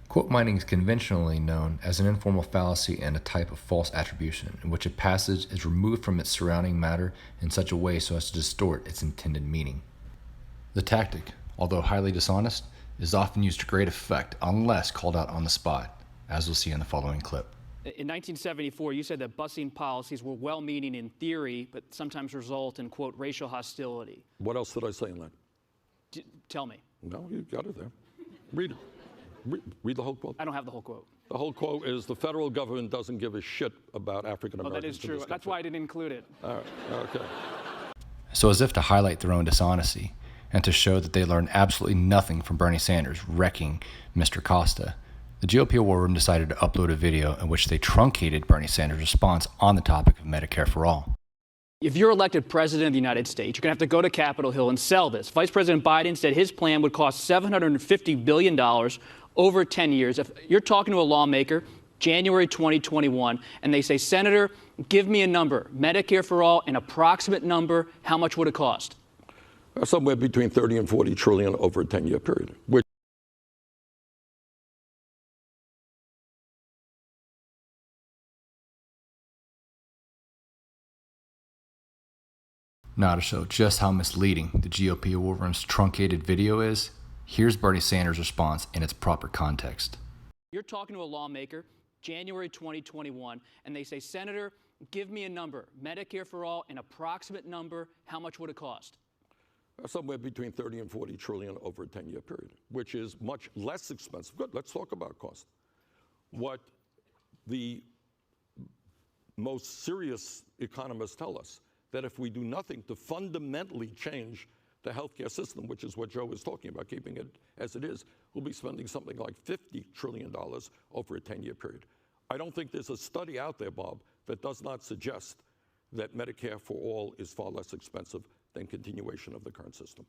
Quote mining is conventionally known as an informal fallacy and a type of false attribution, in which a passage is removed from its surrounding matter in such a way so as to distort its intended meaning. The tactic, although highly dishonest, is often used to great effect unless called out on the spot, as we'll see in the following clip. In 1974, you said that busing policies were well-meaning in theory, but sometimes result in, quote, racial hostility. What else did I say in that? Tell me. No, you got it there. Read it. Read the whole quote. I don't have the whole quote. The whole quote is, the federal government doesn't give a shit about African Americans. Oh, that is true. That's why I didn't include it. All right, okay. So as if to highlight their own dishonesty, and to show that they learned absolutely nothing from Bernie Sanders wrecking Mr. Costa, the GOP War Room decided to upload a video in which they truncated Bernie Sanders' response on the topic of Medicare for All. If you're elected president of the United States, you're going to have to go to Capitol Hill and sell this. Vice President Biden said his plan would cost $750 billion over 10 years. If you're talking to a lawmaker, January 2021, and they say, Senator, give me a number, Medicare for all, an approximate number, how much would it cost? Somewhere between 30 and 40 trillion over a 10-year period, which Now, to show just how misleading the GOP War Room's truncated video is, here's Bernie Sanders' response in its proper context. You're talking to a lawmaker, January 2021, and they say, Senator, give me a number, Medicare for all, an approximate number, how much would it cost? somewhere between 30 and 40 trillion over a 10-year period, which is much less expensive. Good, let's talk about cost. What the most serious economists tell us, that if we do nothing to fundamentally change the healthcare system, which is what Joe is talking about, keeping it as it is, we'll be spending something like $50 trillion over a 10-year period. I don't think there's a study out there, Bob, that does not suggest that Medicare for all is far less expensive than continuation of the current system.